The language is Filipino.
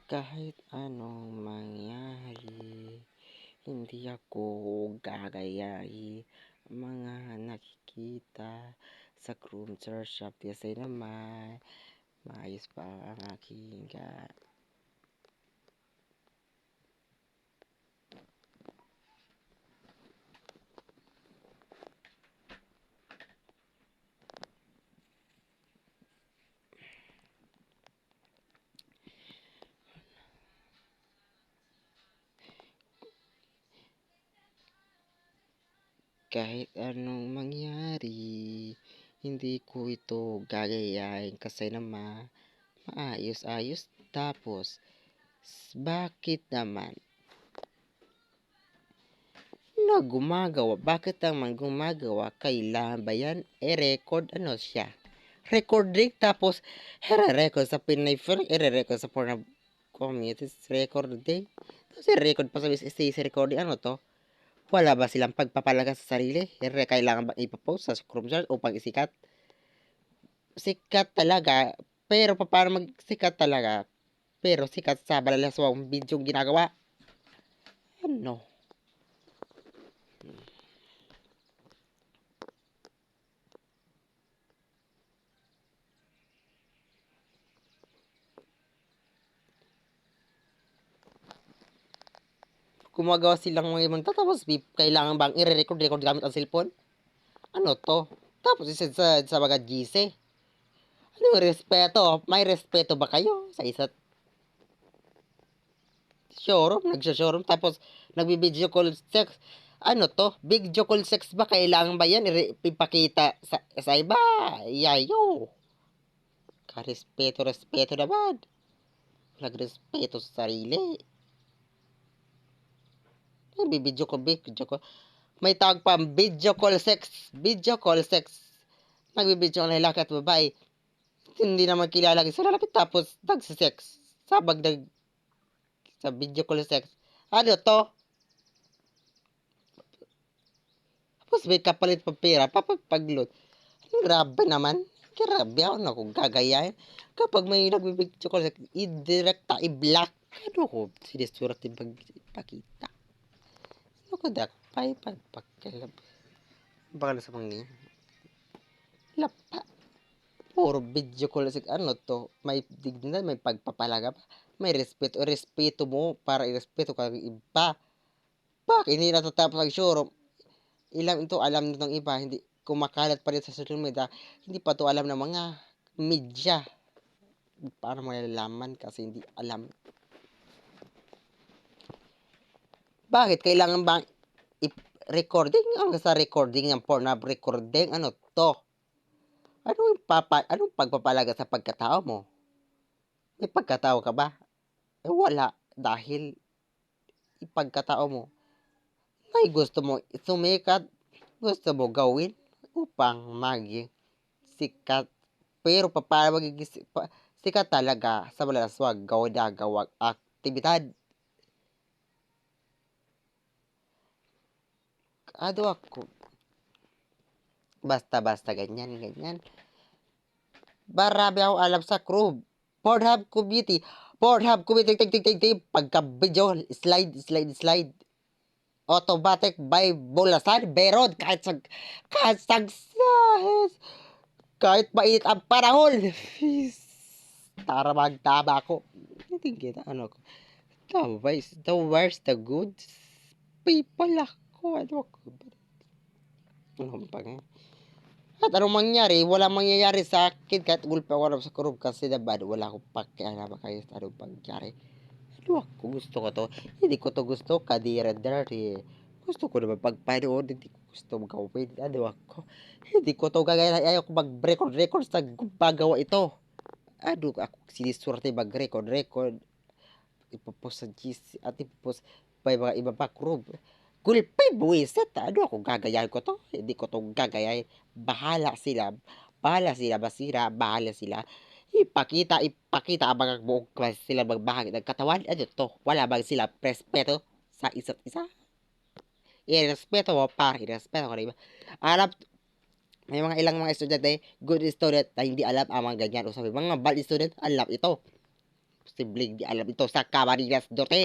Kahit anong mangyari, hindi ako gagayahin ang mga nakikita sa cruiser shop kasi naman maayos pa ang aking kahit anong mangyari, hindi ko ito gagayahin kasi naman maayos-ayos tapos bakit naman gumagawa? Bakit naman gumagawa? Kailangan ba yan? record ano siya? Recording tapos record sa Pinay Film, record sa Pornhub Communities recording. Tapos record pa sa STC recording. Ano to? Wala ba silang pagpapalaga sa sarili? Kailangan ba ipapost sa Chrome upang isikat? Sikat talaga. Pero paano magsikat talaga? Pero sikat sa balalaswang video ginagawa? Ano? Gumagawa silang mga ibang tapos kailangan bang i-record gamit ang cellphone? Ano to? Tapos isa sa mga GC. Ano yung respeto? May respeto ba kayo sa isa't showroom? Nagsha-showroom tapos nagbi-video call sex. Ano to? Video call sex ba? Kailangan ba yan? Ipakita sa iba? Yayo. Respeto naman. Nagrespeto sa sarili. Video call. May tawag pa, video call sex. Video call sex. Nagbibidyo ng lalaki at babae. Hindi naman kilala sa lalapit tapos nagsisex. Sabag sa video call sex. Ano to? Tapos may kapalit pa pera, papagpaglot. Grabe naman. Grabe ako na kung gagayahin. Kapag may nagbibidyo call sex, i-directa, i-block. Ano ko? Sinisurat yung pagpakita. Ano ko dakpay, pagpagkalab. Bakala sa mga lapa. Puro video call sex. Ano to? May dignidad, may pagpapalaga pa. May respeto. Respeto mo para irespeto ka ng iba. Bakit hindi natatapos ang showroom? Ilang ito alam nitong iba, hindi kumakalat pa rin sa social media, hindi pa to alam ng mga media. Paano mo nalalaman kasi hindi alam? Bakit kailangan bang recording? Ang sa recording ng Pornhub recording, ano to? Anong pagpapalaga sa pagkatao mo? May pagkatao ka ba? Wala. Dahil ipagkatao mo ay gusto mo sumikat, gusto mo gawin upang maging sikat. Pero paano magiging sikat talaga sa malalaswag gawang aktibidad? Ano ako? Basta-basta ganyan. Marami ako alam sa crew. Pornhub community. Pagka-video, slide. Automatic by bulasan, berod, kahit mainit ang panahon. Tara magtama ako. Hindi kita, ano ko. The worst, the good people ako. Ano ako? Ano pa nga? At anong mangyari? Walang mangyayari sa akin kahit gulpa ako sa kurub kasi naman wala akong pakialam kayo sa anong pangyari. Ano ako? Gusto ko to. Hindi ko to gusto. Kadira-dari. Gusto ko naman pagpanood. Hindi ko gusto gawin. Ano ako? Hindi ko to gagaya. Ayaw ko mag-record sa gumagawa ito. Ano ako? Siniswerte mag-record. Ipopost sa GC at ipopost pa mga iba pa group. Gulpay buwiset. Ano ako gagayahin ko to? Hindi ko to gagayahin. Bahala sila. Basira. Bahala sila. Ipakita ang mga buong klase sila magbahagi ng katawan. Ano to? Wala bang sila respeto sa isa't isa? Irespeto mo para irespeto ko rin. Alam, may mga ilang mga estudyante, good student na hindi alam ang mga ganyan. O sabi, mga bad student, alam ito. Posibleng di alam ito sa Camarines Norte.